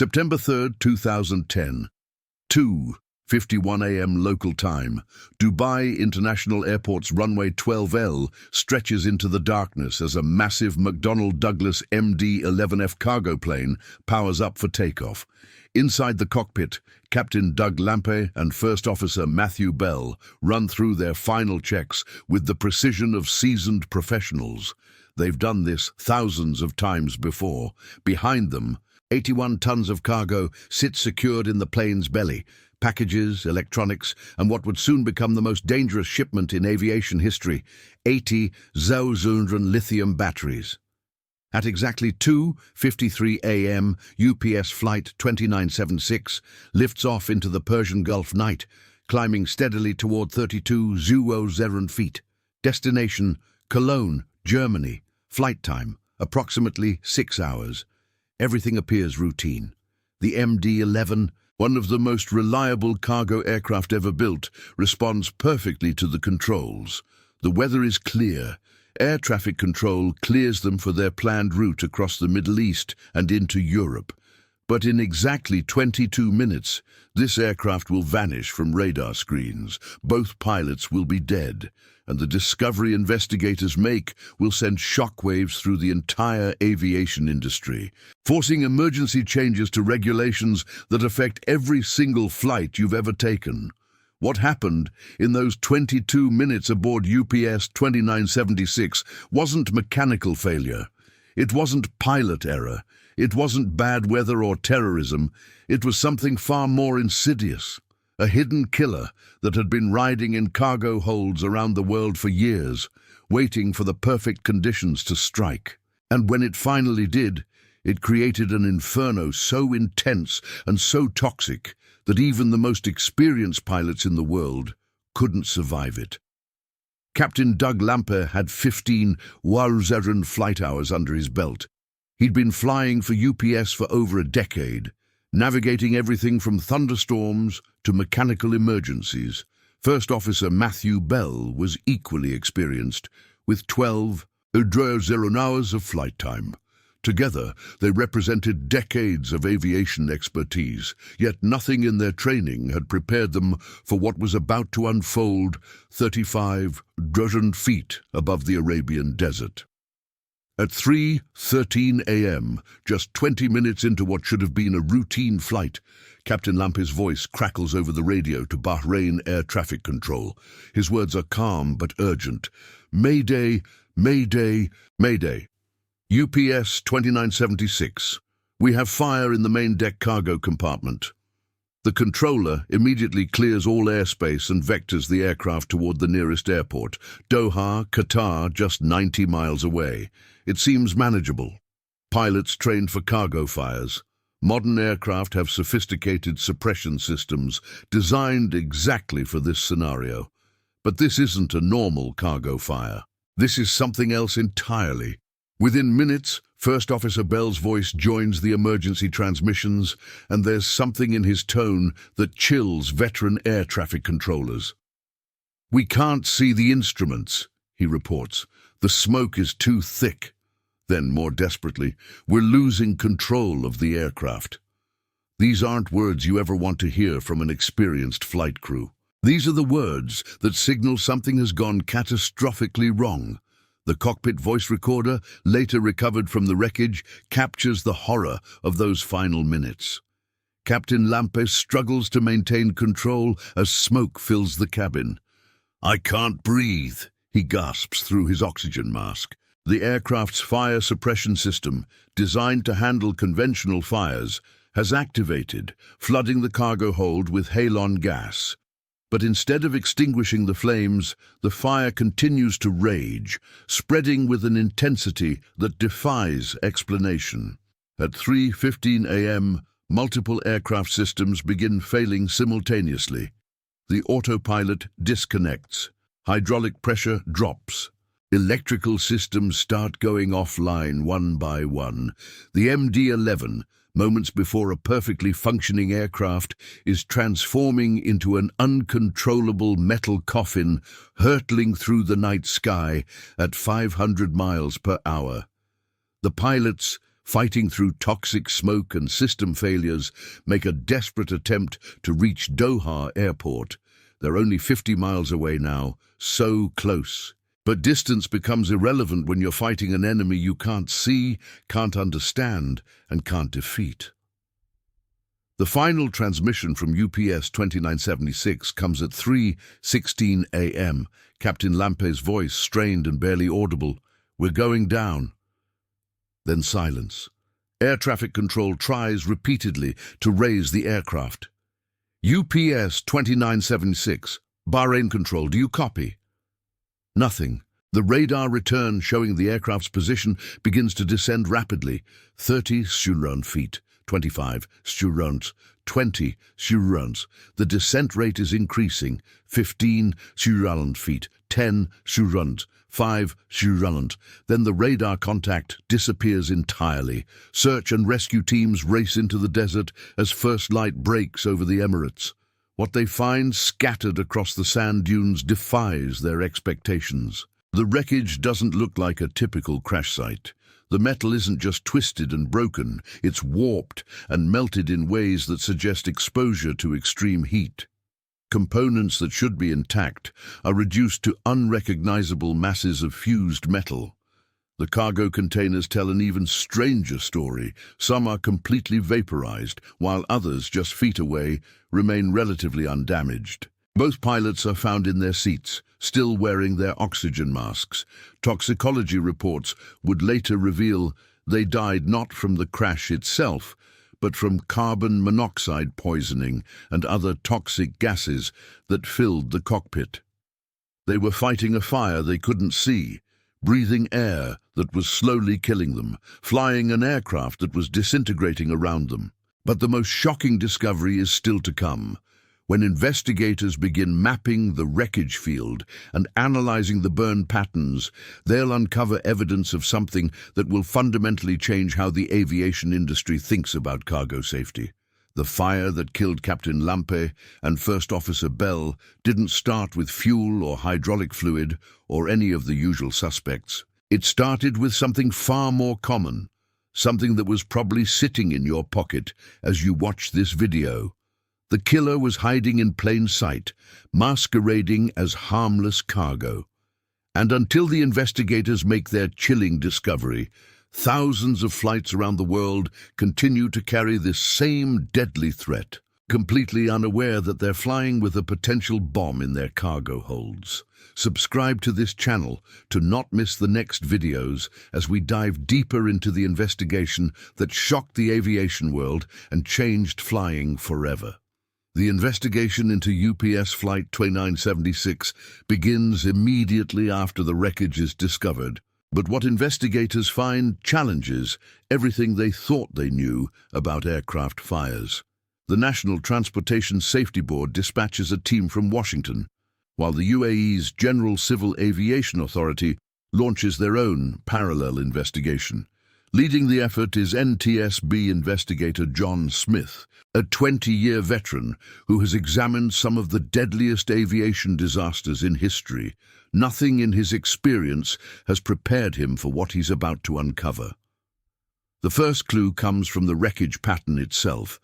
September 3rd, 2010. 2:51 a.m. local time. Dubai International Airport's runway 12L stretches into the darkness as a massive McDonnell Douglas MD-11F cargo plane powers up for takeoff. Inside the cockpit, Captain Doug Lampe and First Officer Matthew Bell run through their final checks with the precision of seasoned professionals. They've done this thousands of times before. Behind them, 81 tons of cargo sit secured in the plane's belly. Packages, electronics, and what would soon become the most dangerous shipment in aviation history, 80 Zhou lithium batteries. At exactly 2:53 a.m., UPS Flight 2976 lifts off into the Persian Gulf night, climbing steadily toward 32 Zhou feet. Destination, Cologne, Germany. Flight time, approximately 6 hours. Everything appears routine. The MD-11, one of the most reliable cargo aircraft ever built, responds perfectly to the controls. The weather is clear. Air traffic control clears them for their planned route across the Middle East and into Europe. But in exactly 22 minutes, this aircraft will vanish from radar screens. Both pilots will be dead, and the discovery investigators make will send shockwaves through the entire aviation industry, forcing emergency changes to regulations that affect every single flight you've ever taken. What happened in those 22 minutes aboard UPS 2976 wasn't mechanical failure. It wasn't pilot error. It wasn't bad weather or terrorism. It was something far more insidious. A hidden killer that had been riding in cargo holds around the world for years, waiting for the perfect conditions to strike. And when it finally did, it created an inferno so intense and so toxic that even the most experienced pilots in the world couldn't survive it. Captain Doug Lampe had 15 Wahrzehn flight hours under his belt. He'd been flying for UPS for over a decade, navigating everything from thunderstorms to mechanical emergencies. First Officer Matthew Bell was equally experienced, with 12 hours of flight time. Together, they represented decades of aviation expertise, yet nothing in their training had prepared them for what was about to unfold 35,000 feet above the Arabian desert. At 3:13 a.m., just 20 minutes into what should have been a routine flight, Captain Lampe's voice crackles over the radio to Bahrain Air Traffic Control. His words are calm but urgent. Mayday, Mayday, Mayday. UPS 2976. We have fire in the main deck cargo compartment. The controller immediately clears all airspace and vectors the aircraft toward the nearest airport, Doha, Qatar, just 90 miles away. It seems manageable. Pilots trained for cargo fires. Modern aircraft have sophisticated suppression systems designed exactly for this scenario. But this isn't a normal cargo fire. This is something else entirely. Within minutes, First Officer Bell's voice joins the emergency transmissions, and there's something in his tone that chills veteran air traffic controllers. "We can't see the instruments," he reports. "The smoke is too thick." Then, more desperately, "We're losing control of the aircraft." These aren't words you ever want to hear from an experienced flight crew. These are the words that signal something has gone catastrophically wrong. The cockpit voice recorder, later recovered from the wreckage, captures the horror of those final minutes. Captain Lampe struggles to maintain control as smoke fills the cabin. "I can't breathe," he gasps through his oxygen mask. The aircraft's fire suppression system, designed to handle conventional fires, has activated, flooding the cargo hold with halon gas. But instead of extinguishing the flames, the fire continues to rage, spreading with an intensity that defies explanation. At 3:15 a.m., multiple aircraft systems begin failing simultaneously. The autopilot disconnects. Hydraulic pressure drops. Electrical systems start going offline one by one. The MD-11, moments before a perfectly functioning aircraft, is transforming into an uncontrollable metal coffin hurtling through the night sky at 500 miles per hour. The pilots, fighting through toxic smoke and system failures, make a desperate attempt to reach Doha Airport. They're only 50 miles away now, so close. But distance becomes irrelevant when you're fighting an enemy you can't see, can't understand, and can't defeat. The final transmission from UPS 2976 comes at 3:16 a.m. Captain Lampe's voice strained and barely audible. "We're going down." Then silence. Air traffic control tries repeatedly to raise the aircraft. UPS 2976, Bahrain control, do you copy? Nothing. The radar return showing the aircraft's position begins to descend rapidly. 30 surround feet, 25 surrounds, 20 surrounds. The descent rate is increasing. 15 surround feet, 10 surrounds, 5 surround. Then the radar contact disappears entirely. Search and rescue teams race into the desert as first light breaks over the Emirates. What they find scattered across the sand dunes defies their expectations. The wreckage doesn't look like a typical crash site. The metal isn't just twisted and broken, it's warped and melted in ways that suggest exposure to extreme heat. Components that should be intact are reduced to unrecognizable masses of fused metal. The cargo containers tell an even stranger story. Some are completely vaporized, while others, just feet away, remain relatively undamaged. Both pilots are found in their seats, still wearing their oxygen masks. Toxicology reports would later reveal they died not from the crash itself, but from carbon monoxide poisoning and other toxic gases that filled the cockpit. They were fighting a fire they couldn't see, breathing air that was slowly killing them, flying an aircraft that was disintegrating around them. But the most shocking discovery is still to come. When investigators begin mapping the wreckage field and analyzing the burn patterns, they'll uncover evidence of something that will fundamentally change how the aviation industry thinks about cargo safety. The fire that killed Captain Lampe and First Officer Bell didn't start with fuel or hydraulic fluid or any of the usual suspects. It started with something far more common, something that was probably sitting in your pocket as you watched this video. The killer was hiding in plain sight, masquerading as harmless cargo. And until the investigators make their chilling discovery, thousands of flights around the world continue to carry this same deadly threat, completely unaware that they're flying with a potential bomb in their cargo holds. Subscribe to this channel to not miss the next videos as we dive deeper into the investigation that shocked the aviation world and changed flying forever. The investigation into UPS Flight 2976 begins immediately after the wreckage is discovered. But what investigators find challenges everything they thought they knew about aircraft fires. The National Transportation Safety Board dispatches a team from Washington, while the UAE's General Civil Aviation Authority launches their own parallel investigation. Leading the effort is NTSB investigator John Smith, a 20-year veteran who has examined some of the deadliest aviation disasters in history. Nothing in his experience has prepared him for what he's about to uncover. The first clue comes from the wreckage pattern itself.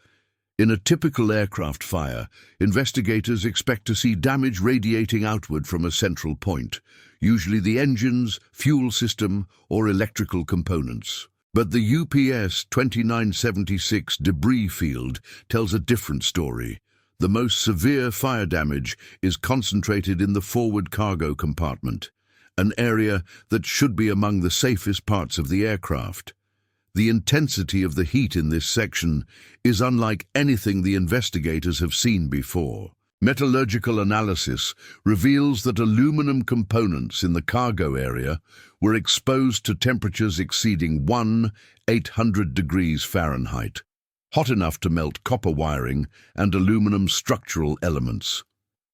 In a typical aircraft fire, investigators expect to see damage radiating outward from a central point, usually the engines, fuel system, or electrical components. But the UPS 2976 debris field tells a different story. The most severe fire damage is concentrated in the forward cargo compartment, an area that should be among the safest parts of the aircraft. The intensity of the heat in this section is unlike anything the investigators have seen before. Metallurgical analysis reveals that aluminum components in the cargo area were exposed to temperatures exceeding 1,800 degrees Fahrenheit, hot enough to melt copper wiring and aluminum structural elements.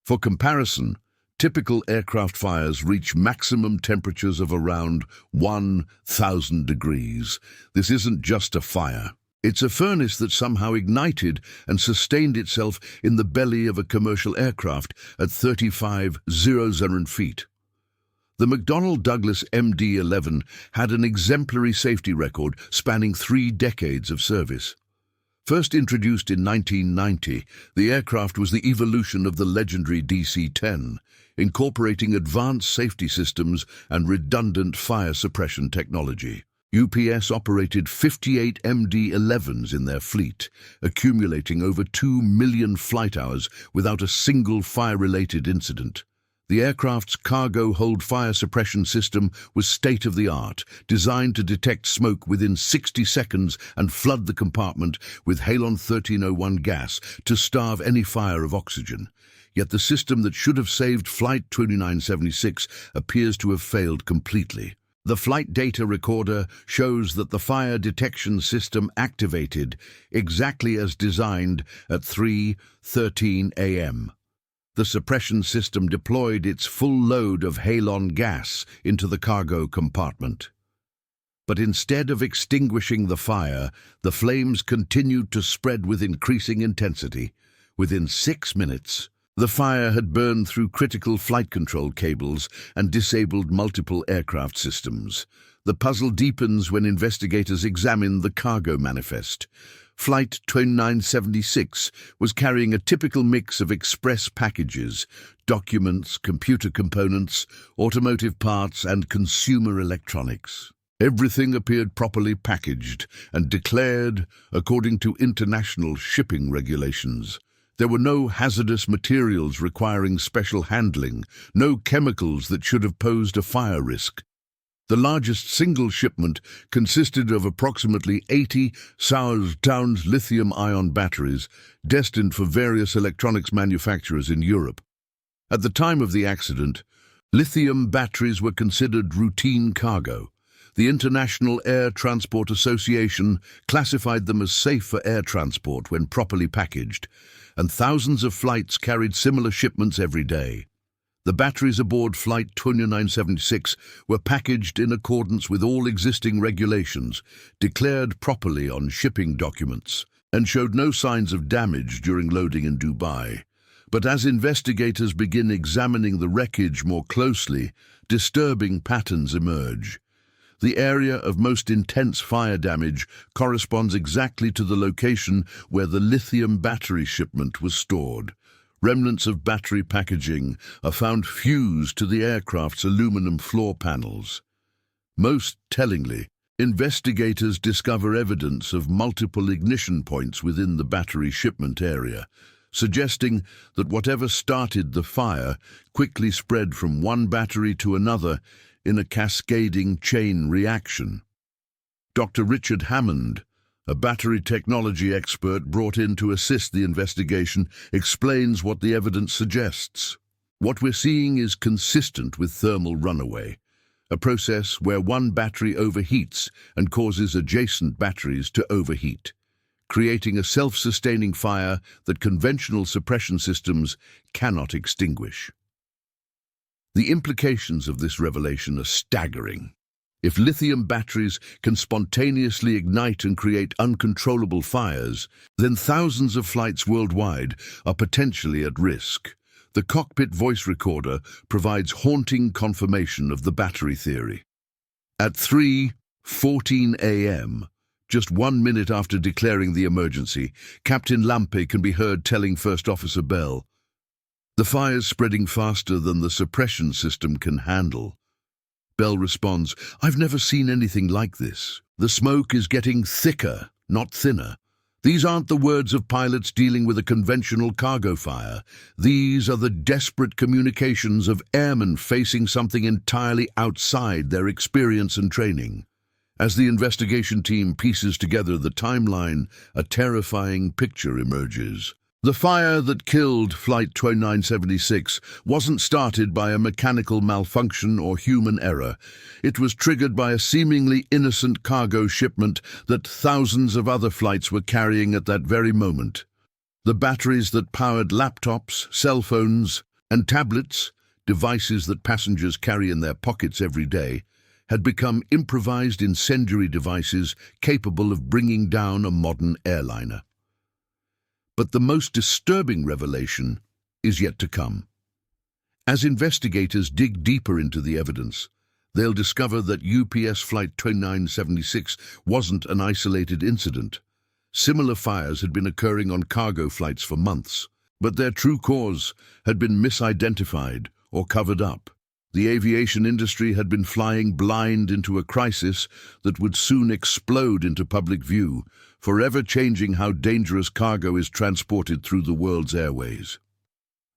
For comparison, typical aircraft fires reach maximum temperatures of around 1,000 degrees. This isn't just a fire. It's a furnace that somehow ignited and sustained itself in the belly of a commercial aircraft at 35,000 feet. The McDonnell Douglas MD-11 had an exemplary safety record spanning 3 decades of service. First introduced in 1990, the aircraft was the evolution of the legendary DC-10, incorporating advanced safety systems and redundant fire suppression technology. UPS operated 58 MD-11s in their fleet, accumulating over 2 million flight hours without a single fire-related incident. The aircraft's cargo hold fire suppression system was state-of-the-art, designed to detect smoke within 60 seconds and flood the compartment with Halon 1301 gas to starve any fire of oxygen. Yet the system that should have saved Flight 2976 appears to have failed completely. The flight data recorder shows that the fire detection system activated exactly as designed at 3:13 a.m. The suppression system deployed its full load of halon gas into the cargo compartment. But instead of extinguishing the fire, the flames continued to spread with increasing intensity. Within 6 minutes, the fire had burned through critical flight control cables and disabled multiple aircraft systems. The puzzle deepens when investigators examine the cargo manifest. Flight 2976 was carrying a typical mix of express packages, documents, computer components, automotive parts, and consumer electronics. Everything appeared properly packaged and declared according to international shipping regulations. There were no hazardous materials requiring special handling, no chemicals that should have posed a fire risk. The largest single shipment consisted of approximately 80,000 lithium-ion batteries destined for various electronics manufacturers in Europe. At the time of the accident, lithium batteries were considered routine cargo. The International Air Transport Association classified them as safe for air transport when properly packaged, and thousands of flights carried similar shipments every day. The batteries aboard Flight 2976 were packaged in accordance with all existing regulations, declared properly on shipping documents, and showed no signs of damage during loading in Dubai. But as investigators begin examining the wreckage more closely, disturbing patterns emerge. The area of most intense fire damage corresponds exactly to the location where the lithium battery shipment was stored. Remnants of battery packaging are found fused to the aircraft's aluminum floor panels. Most tellingly, investigators discover evidence of multiple ignition points within the battery shipment area, suggesting that whatever started the fire quickly spread from one battery to another in a cascading chain reaction. Dr. Richard Hammond, a battery technology expert brought in to assist the investigation, explains what the evidence suggests. What we're seeing is consistent with thermal runaway, a process where one battery overheats and causes adjacent batteries to overheat, creating a self-sustaining fire that conventional suppression systems cannot extinguish. The implications of this revelation are staggering. If lithium batteries can spontaneously ignite and create uncontrollable fires, then thousands of flights worldwide are potentially at risk. The cockpit voice recorder provides haunting confirmation of the battery theory. At 3:14 a.m., just 1 minute after declaring the emergency, Captain Lampe can be heard telling First Officer Bell, "The fire's spreading faster than the suppression system can handle." Bell responds, "I've never seen anything like this. The smoke is getting thicker, not thinner." These aren't the words of pilots dealing with a conventional cargo fire. These are the desperate communications of airmen facing something entirely outside their experience and training. As the investigation team pieces together the timeline, a terrifying picture emerges. The fire that killed Flight 2976 wasn't started by a mechanical malfunction or human error. It was triggered by a seemingly innocent cargo shipment that thousands of other flights were carrying at that very moment. The batteries that powered laptops, cell phones, and tablets, devices that passengers carry in their pockets every day, had become improvised incendiary devices capable of bringing down a modern airliner. But the most disturbing revelation is yet to come. As investigators dig deeper into the evidence, they'll discover that UPS Flight 2976 wasn't an isolated incident. Similar fires had been occurring on cargo flights for months, but their true cause had been misidentified or covered up. The aviation industry had been flying blind into a crisis that would soon explode into public view, forever changing how dangerous cargo is transported through the world's airways.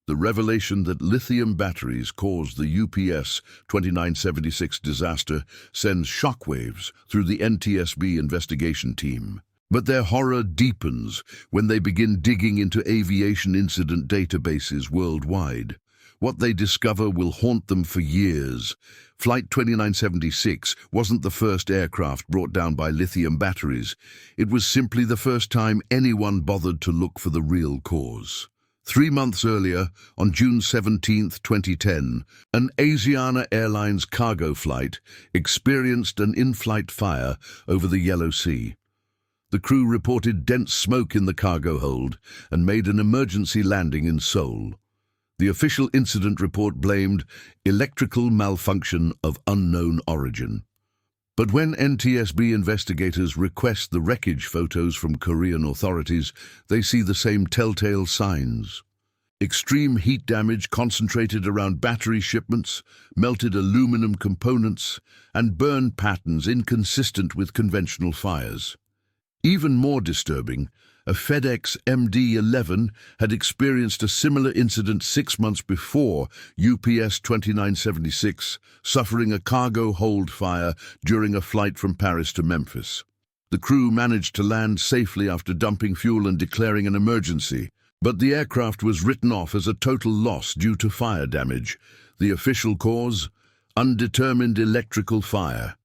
The revelation that lithium batteries caused the UPS 2976 disaster sends shockwaves through the NTSB investigation team. But their horror deepens when they begin digging into aviation incident databases worldwide. What they discover will haunt them for years. Flight 2976 wasn't the first aircraft brought down by lithium batteries. It was simply the first time anyone bothered to look for the real cause. 3 months earlier, on June 17, 2010, an Asiana Airlines cargo flight experienced an in-flight fire over the Yellow Sea. The crew reported dense smoke in the cargo hold and made an emergency landing in Seoul. The official incident report blamed electrical malfunction of unknown origin. But when NTSB investigators request the wreckage photos from Korean authorities, they see the same telltale signs. Extreme heat damage concentrated around battery shipments, melted aluminum components, and burn patterns inconsistent with conventional fires. Even more disturbing, a FedEx MD-11 had experienced a similar incident 6 months before UPS 2976, suffering a cargo hold fire during a flight from Paris to Memphis. The crew managed to land safely after dumping fuel and declaring an emergency, but the aircraft was written off as a total loss due to fire damage. The official cause? Undetermined electrical fire.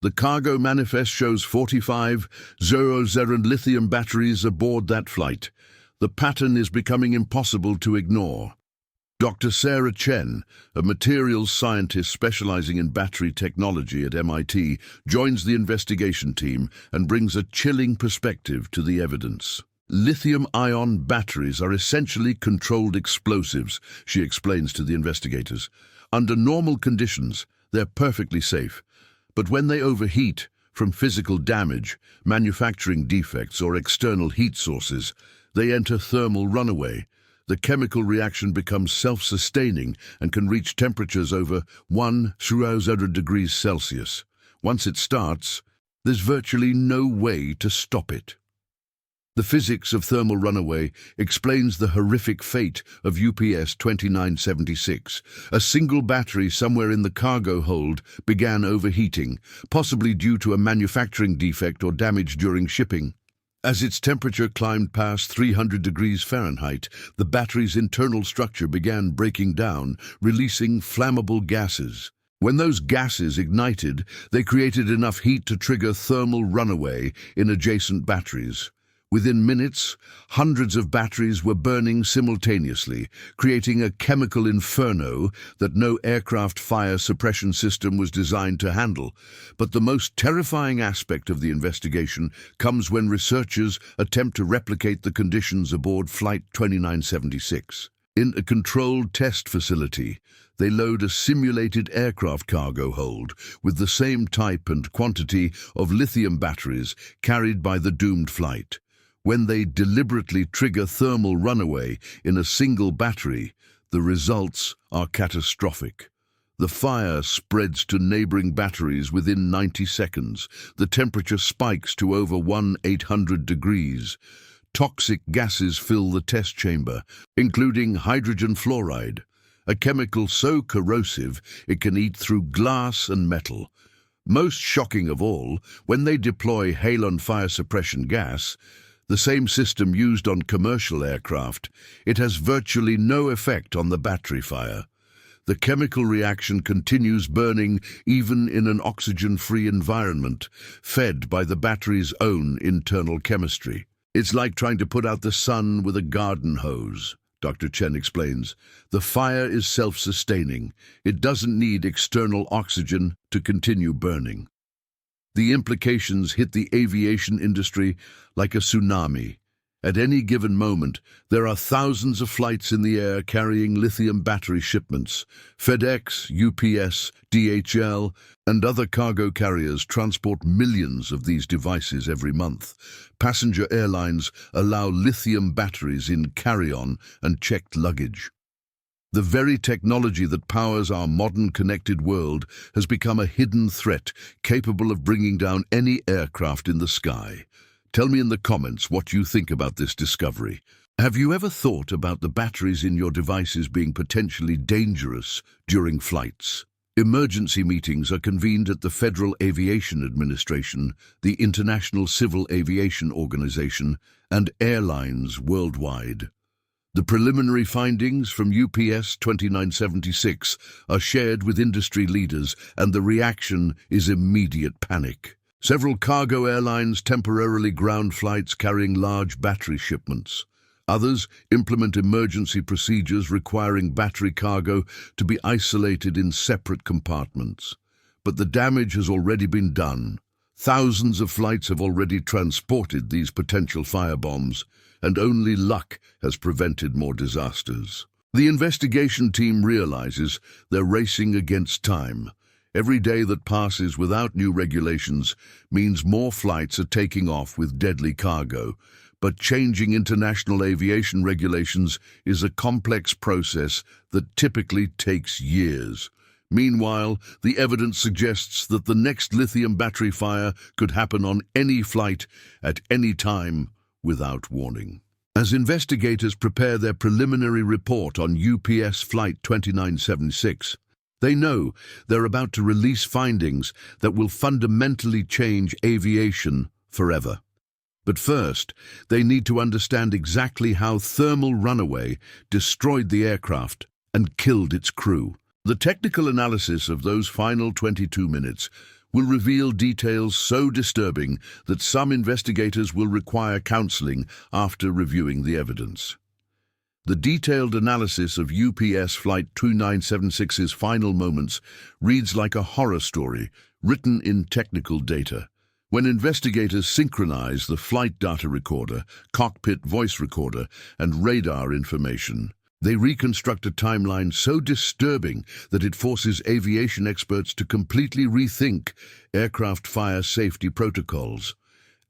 The cargo manifest shows 4500 lithium batteries aboard that flight. The pattern is becoming impossible to ignore. Dr. Sarah Chen, a materials scientist specializing in battery technology at MIT, joins the investigation team and brings a chilling perspective to the evidence. Lithium-ion batteries are essentially controlled explosives, she explains to the investigators. Under normal conditions, they're perfectly safe. But when they overheat, from physical damage, manufacturing defects, or external heat sources, they enter thermal runaway. The chemical reaction becomes self-sustaining and can reach temperatures over 1,000 degrees Celsius. Once it starts, there's virtually no way to stop it. The physics of thermal runaway explains the horrific fate of UPS 2976. A single battery somewhere in the cargo hold began overheating, possibly due to a manufacturing defect or damage during shipping. As its temperature climbed past 300 degrees Fahrenheit, the battery's internal structure began breaking down, releasing flammable gases. When those gases ignited, they created enough heat to trigger thermal runaway in adjacent batteries. Within minutes, hundreds of batteries were burning simultaneously, creating a chemical inferno that no aircraft fire suppression system was designed to handle. But the most terrifying aspect of the investigation comes when researchers attempt to replicate the conditions aboard Flight 2976. In a controlled test facility, they load a simulated aircraft cargo hold with the same type and quantity of lithium batteries carried by the doomed flight. When they deliberately trigger thermal runaway in a single battery, the results are catastrophic. The fire spreads to neighboring batteries within 90 seconds. The temperature spikes to over 1,800 degrees. Toxic gases fill the test chamber, including hydrogen fluoride, a chemical so corrosive it can eat through glass and metal. Most shocking of all, when they deploy halon fire suppression gas, the same system used on commercial aircraft, it has virtually no effect on the battery fire. The chemical reaction continues burning even in an oxygen-free environment, fed by the battery's own internal chemistry. It's like trying to put out the sun with a garden hose, Dr. Chen explains. The fire is self-sustaining. It doesn't need external oxygen to continue burning. The implications hit the aviation industry like a tsunami. At any given moment, there are thousands of flights in the air carrying lithium battery shipments. FedEx, UPS, DHL, and other cargo carriers transport millions of these devices every month. Passenger airlines allow lithium batteries in carry-on and checked luggage. The very technology that powers our modern connected world has become a hidden threat capable of bringing down any aircraft in the sky. Tell me in the comments what you think about this discovery. Have you ever thought about the batteries in your devices being potentially dangerous during flights? Emergency meetings are convened at the Federal Aviation Administration, the International Civil Aviation Organization, and airlines worldwide. The preliminary findings from UPS 2976 are shared with industry leaders, and the reaction is immediate panic. Several cargo airlines temporarily ground flights carrying large battery shipments. Others implement emergency procedures requiring battery cargo to be isolated in separate compartments. But the damage has already been done. Thousands of flights have already transported these potential firebombs, and only luck has prevented more disasters. The investigation team realizes they're racing against time. Every day that passes without new regulations means more flights are taking off with deadly cargo. But changing international aviation regulations is a complex process that typically takes years. Meanwhile, the evidence suggests that the next lithium battery fire could happen on any flight at any time without warning. As investigators prepare their preliminary report on UPS Flight 2976, they know they're about to release findings that will fundamentally change aviation forever. But first, they need to understand exactly how thermal runaway destroyed the aircraft and killed its crew. The technical analysis of those final 22 minutes will reveal details so disturbing that some investigators will require counseling after reviewing the evidence. The detailed analysis of UPS Flight 2976's final moments reads like a horror story written in technical data. When investigators synchronize the flight data recorder, cockpit voice recorder, and radar information, they reconstruct a timeline so disturbing that it forces aviation experts to completely rethink aircraft fire safety protocols.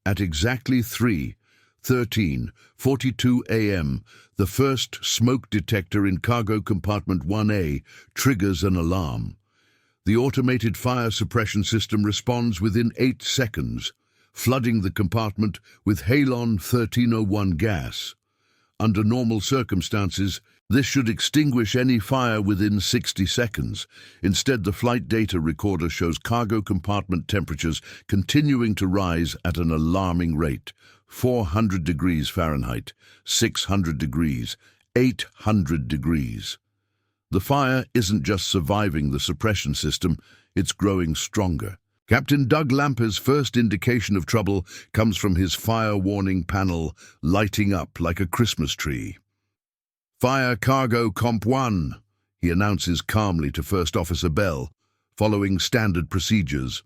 At exactly 3:13:42 a.m., the first smoke detector in cargo compartment 1A triggers an alarm. The automated fire suppression system responds within 8 seconds, flooding the compartment with halon 1301 gas. Under normal circumstances, this should extinguish any fire within 60 seconds. Instead, the flight data recorder shows cargo compartment temperatures continuing to rise at an alarming rate: 400 degrees Fahrenheit, 600 degrees, 800 degrees. The fire isn't just surviving the suppression system, it's growing stronger. Captain Doug Lampe's first indication of trouble comes from his fire warning panel lighting up like a Christmas tree. "Fire Cargo Comp 1, he announces calmly to First Officer Bell, following standard procedures.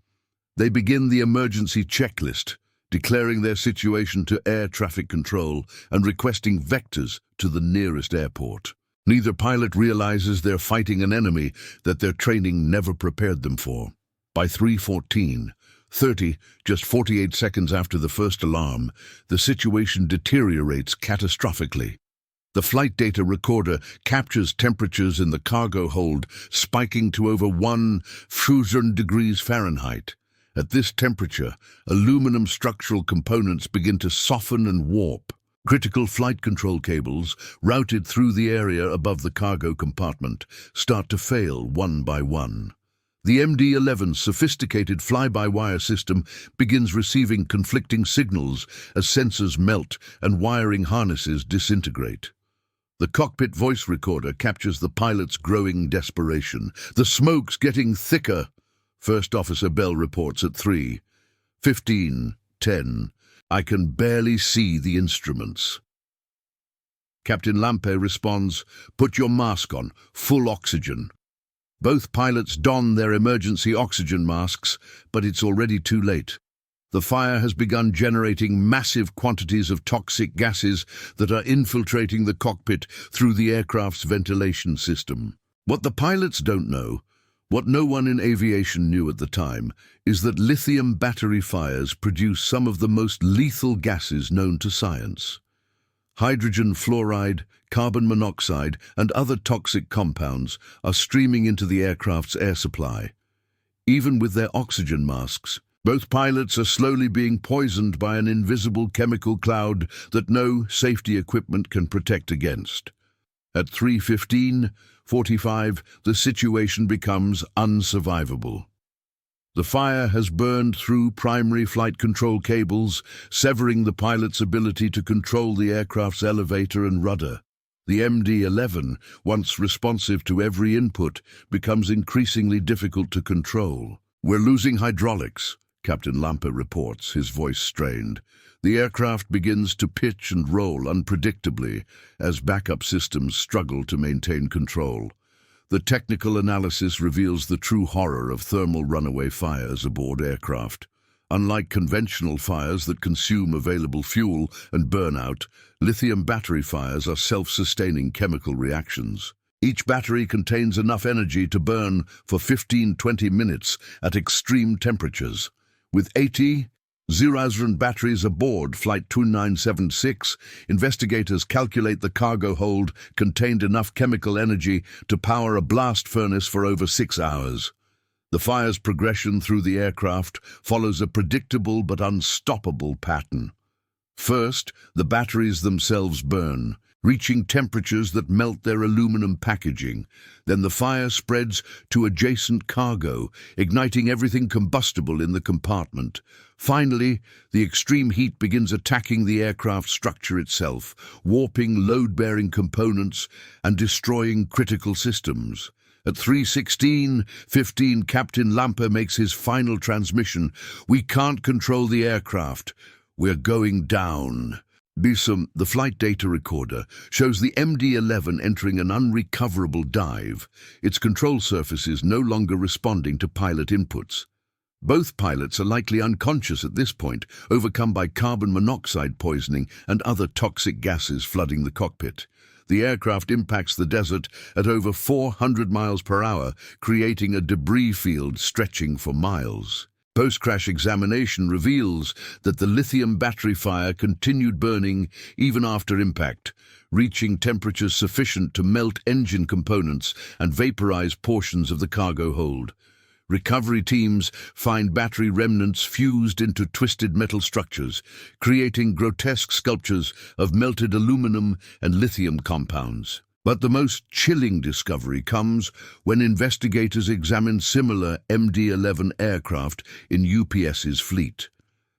They begin the emergency checklist, declaring their situation to air traffic control and requesting vectors to the nearest airport. Neither pilot realizes they're fighting an enemy that their training never prepared them for. By 3:14:30, just 48 seconds after the first alarm, the situation deteriorates catastrophically. The flight data recorder captures temperatures in the cargo hold spiking to over 1,000 degrees Fahrenheit. At this temperature, aluminum structural components begin to soften and warp. Critical flight control cables, routed through the area above the cargo compartment, start to fail one by one. The MD-11's sophisticated fly-by-wire system begins receiving conflicting signals as sensors melt and wiring harnesses disintegrate. The cockpit voice recorder captures the pilot's growing desperation. "The smoke's getting thicker," First Officer Bell reports at 3:15:10. "I can barely see the instruments." Captain Lampe responds, "Put your mask on, full oxygen." Both pilots don their emergency oxygen masks, but it's already too late. The fire has begun generating massive quantities of toxic gases that are infiltrating the cockpit through the aircraft's ventilation system. What the pilots don't know, what no one in aviation knew at the time, is that lithium battery fires produce some of the most lethal gases known to science. Hydrogen fluoride, carbon monoxide, and other toxic compounds are streaming into the aircraft's air supply. Even with their oxygen masks, both pilots are slowly being poisoned by an invisible chemical cloud that no safety equipment can protect against. At 3:15:45, the situation becomes unsurvivable. The fire has burned through primary flight control cables, severing the pilot's ability to control the aircraft's elevator and rudder. The MD-11, once responsive to every input, becomes increasingly difficult to control. "We're losing hydraulics," Captain Lampe reports, his voice strained. The aircraft begins to pitch and roll unpredictably as backup systems struggle to maintain control. The technical analysis reveals the true horror of thermal runaway fires aboard aircraft. Unlike conventional fires that consume available fuel and burn out, lithium battery fires are self-sustaining chemical reactions. Each battery contains enough energy to burn for 15-20 minutes at extreme temperatures. With 80,000 batteries aboard Flight 2976, investigators calculate the cargo hold contained enough chemical energy to power a blast furnace for over 6 hours. The fire's progression through the aircraft follows a predictable but unstoppable pattern. First, the batteries themselves burn, reaching temperatures that melt their aluminum packaging. Then the fire spreads to adjacent cargo, igniting everything combustible in the compartment. Finally, the extreme heat begins attacking the aircraft structure itself, warping load-bearing components and destroying critical systems. At 3:16:15, Captain Lampe makes his final transmission. "We can't control the aircraft. We're going down." Bisum, the flight data recorder, shows the MD-11 entering an unrecoverable dive, its control surfaces no longer responding to pilot inputs. Both pilots are likely unconscious at this point, overcome by carbon monoxide poisoning and other toxic gases flooding the cockpit. The aircraft impacts the desert at over 400 miles per hour, creating a debris field stretching for miles. Post-crash examination reveals that the lithium battery fire continued burning even after impact, reaching temperatures sufficient to melt engine components and vaporize portions of the cargo hold. Recovery teams find battery remnants fused into twisted metal structures, creating grotesque sculptures of melted aluminum and lithium compounds. But the most chilling discovery comes when investigators examine similar MD-11 aircraft in UPS's fleet.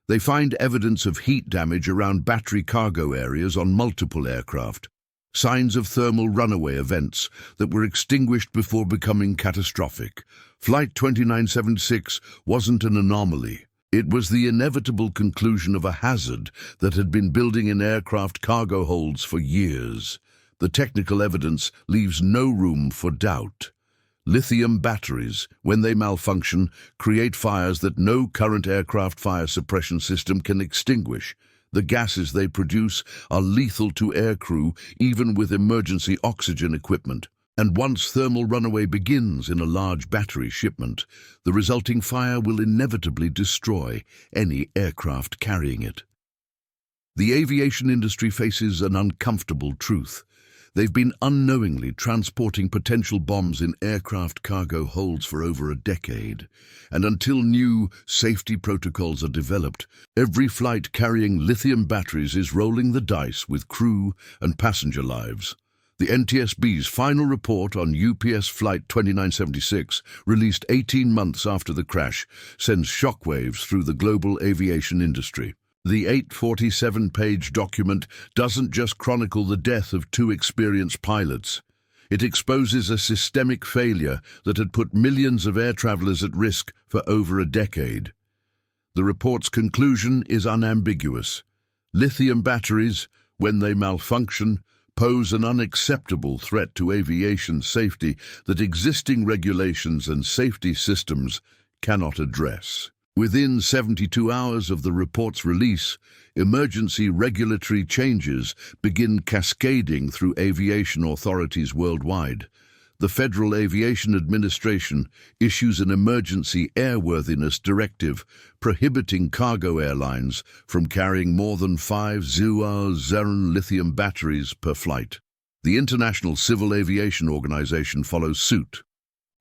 They find evidence of heat damage around battery cargo areas on multiple aircraft, signs of thermal runaway events that were extinguished before becoming catastrophic. Flight 2976 wasn't an anomaly. It was the inevitable conclusion of a hazard that had been building in aircraft cargo holds for years. The technical evidence leaves no room for doubt. Lithium batteries, when they malfunction, create fires that no current aircraft fire suppression system can extinguish. The gases they produce are lethal to aircrew, even with emergency oxygen equipment. And once thermal runaway begins in a large battery shipment, the resulting fire will inevitably destroy any aircraft carrying it. The aviation industry faces an uncomfortable truth. They've been unknowingly transporting potential bombs in aircraft cargo holds for over a decade. And until new safety protocols are developed, every flight carrying lithium batteries is rolling the dice with crew and passenger lives. The NTSB's final report on UPS Flight 2976, released 18 months after the crash, sends shockwaves through the global aviation industry. The 847-page document doesn't just chronicle the death of two experienced pilots. It exposes a systemic failure that had put millions of air travelers at risk for over a decade. The report's conclusion is unambiguous. Lithium batteries, when they malfunction, pose an unacceptable threat to aviation safety that existing regulations and safety systems cannot address. Within 72 hours of the report's release, emergency regulatory changes begin cascading through aviation authorities worldwide. The Federal Aviation Administration issues an emergency airworthiness directive prohibiting cargo airlines from carrying more than 5 Zhuo lithium batteries per flight. The International Civil Aviation Organization follows suit,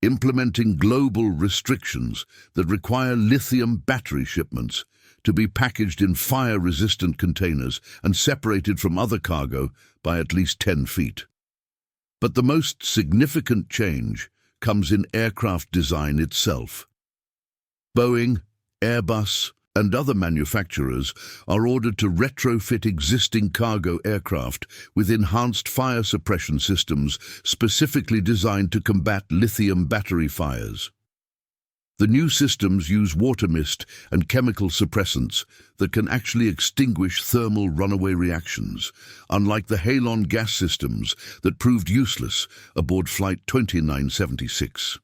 implementing global restrictions that require lithium battery shipments to be packaged in fire-resistant containers and separated from other cargo by at least 10 feet. But the most significant change comes in aircraft design itself. Boeing, Airbus, and other manufacturers are ordered to retrofit existing cargo aircraft with enhanced fire suppression systems specifically designed to combat lithium battery fires. The new systems use water mist and chemical suppressants that can actually extinguish thermal runaway reactions, unlike the halon gas systems that proved useless aboard Flight 2976.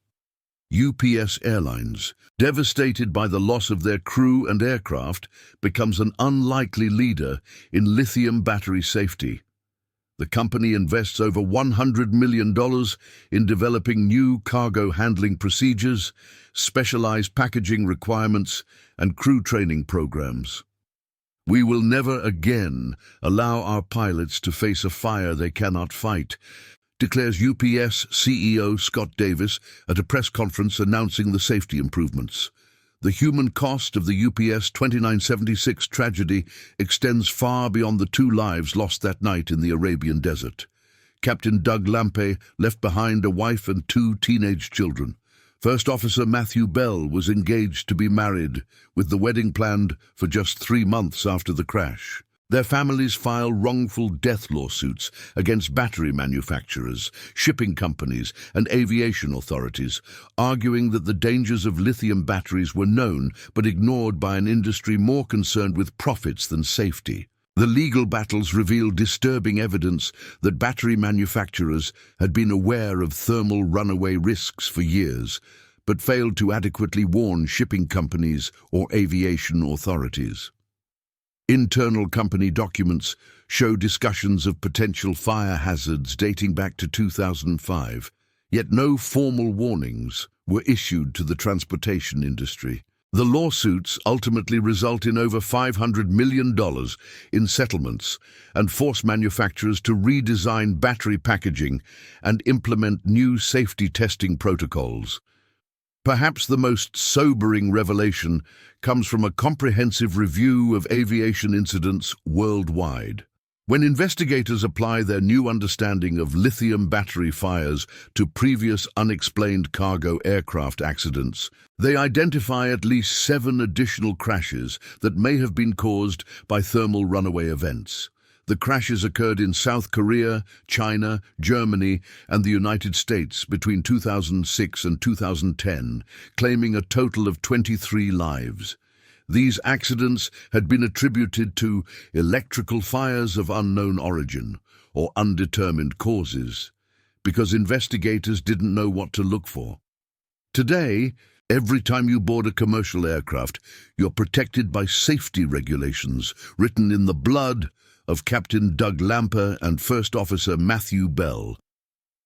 UPS Airlines, devastated by the loss of their crew and aircraft, becomes an unlikely leader in lithium battery safety. The company invests over $100 million in developing new cargo handling procedures, specialized packaging requirements, and crew training programs. We will never again allow our pilots to face a fire they cannot fight, declares UPS CEO Scott Davis at a press conference announcing the safety improvements. The human cost of the UPS 2976 tragedy extends far beyond the 2 lives lost that night in the Arabian desert. Captain Doug Lampe left behind a wife and 2 teenage children. First Officer Matthew Bell was engaged to be married, with the wedding planned for just 3 months after the crash. Their families file wrongful death lawsuits against battery manufacturers, shipping companies, and aviation authorities, arguing that the dangers of lithium batteries were known but ignored by an industry more concerned with profits than safety. The legal battles reveal disturbing evidence that battery manufacturers had been aware of thermal runaway risks for years, but failed to adequately warn shipping companies or aviation authorities. Internal company documents show discussions of potential fire hazards dating back to 2005, yet no formal warnings were issued to the transportation industry. The lawsuits ultimately result in over $500 million in settlements and force manufacturers to redesign battery packaging and implement new safety testing protocols. Perhaps the most sobering revelation comes from a comprehensive review of aviation incidents worldwide. When investigators apply their new understanding of lithium battery fires to previous unexplained cargo aircraft accidents, they identify at least 7 additional crashes that may have been caused by thermal runaway events. The crashes occurred in South Korea, China, Germany, and the United States between 2006 and 2010, claiming a total of 23 lives. These accidents had been attributed to electrical fires of unknown origin or undetermined causes, because investigators didn't know what to look for. Today, every time you board a commercial aircraft, you're protected by safety regulations written in the blood of Captain Doug Lampe and First Officer Matthew Bell.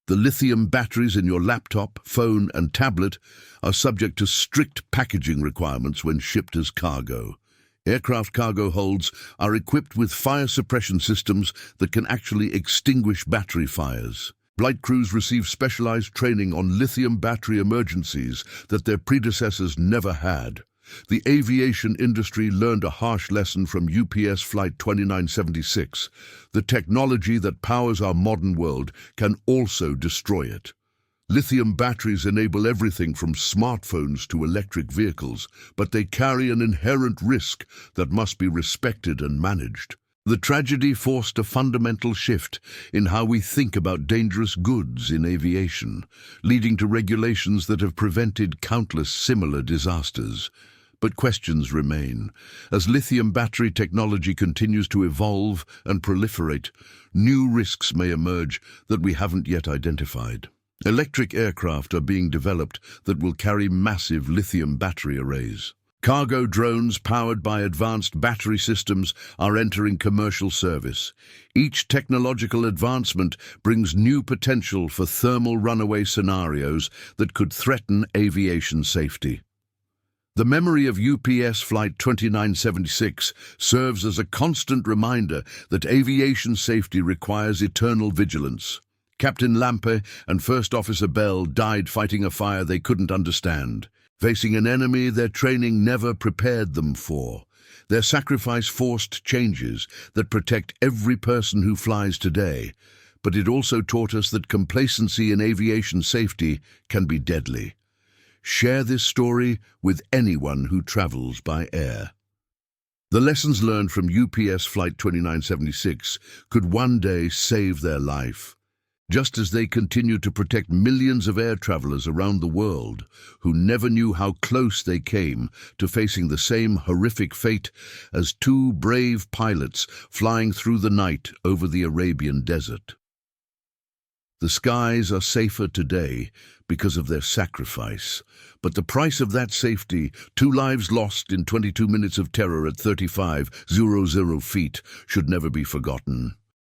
The lithium batteries in your laptop, phone, and tablet are subject to strict packaging requirements when shipped as cargo. Aircraft cargo holds are equipped with fire suppression systems that can actually extinguish battery fires. Flight crews receive specialized training on lithium battery emergencies that their predecessors never had. The aviation industry learned a harsh lesson from UPS Flight 2976. The technology that powers our modern world can also destroy it. Lithium batteries enable everything from smartphones to electric vehicles, but they carry an inherent risk that must be respected and managed. The tragedy forced a fundamental shift in how we think about dangerous goods in aviation, leading to regulations that have prevented countless similar disasters. But questions remain. As lithium battery technology continues to evolve and proliferate, new risks may emerge that we haven't yet identified. Electric aircraft are being developed that will carry massive lithium battery arrays. Cargo drones powered by advanced battery systems are entering commercial service. Each technological advancement brings new potential for thermal runaway scenarios that could threaten aviation safety. The memory of UPS Flight 2976 serves as a constant reminder that aviation safety requires eternal vigilance. Captain Lampe and First Officer Bell died fighting a fire they couldn't understand, facing an enemy their training never prepared them for. Their sacrifice forced changes that protect every person who flies today, but it also taught us that complacency in aviation safety can be deadly. Share this story with anyone who travels by air. The lessons learned from UPS Flight 2976 could one day save their life, just as they continue to protect millions of air travelers around the world who never knew how close they came to facing the same horrific fate as two brave pilots flying through the night over the Arabian desert. The skies are safer today because of their sacrifice, but the price of that safety, 2 lives lost in 22 minutes of terror at 35,000 feet, should never be forgotten.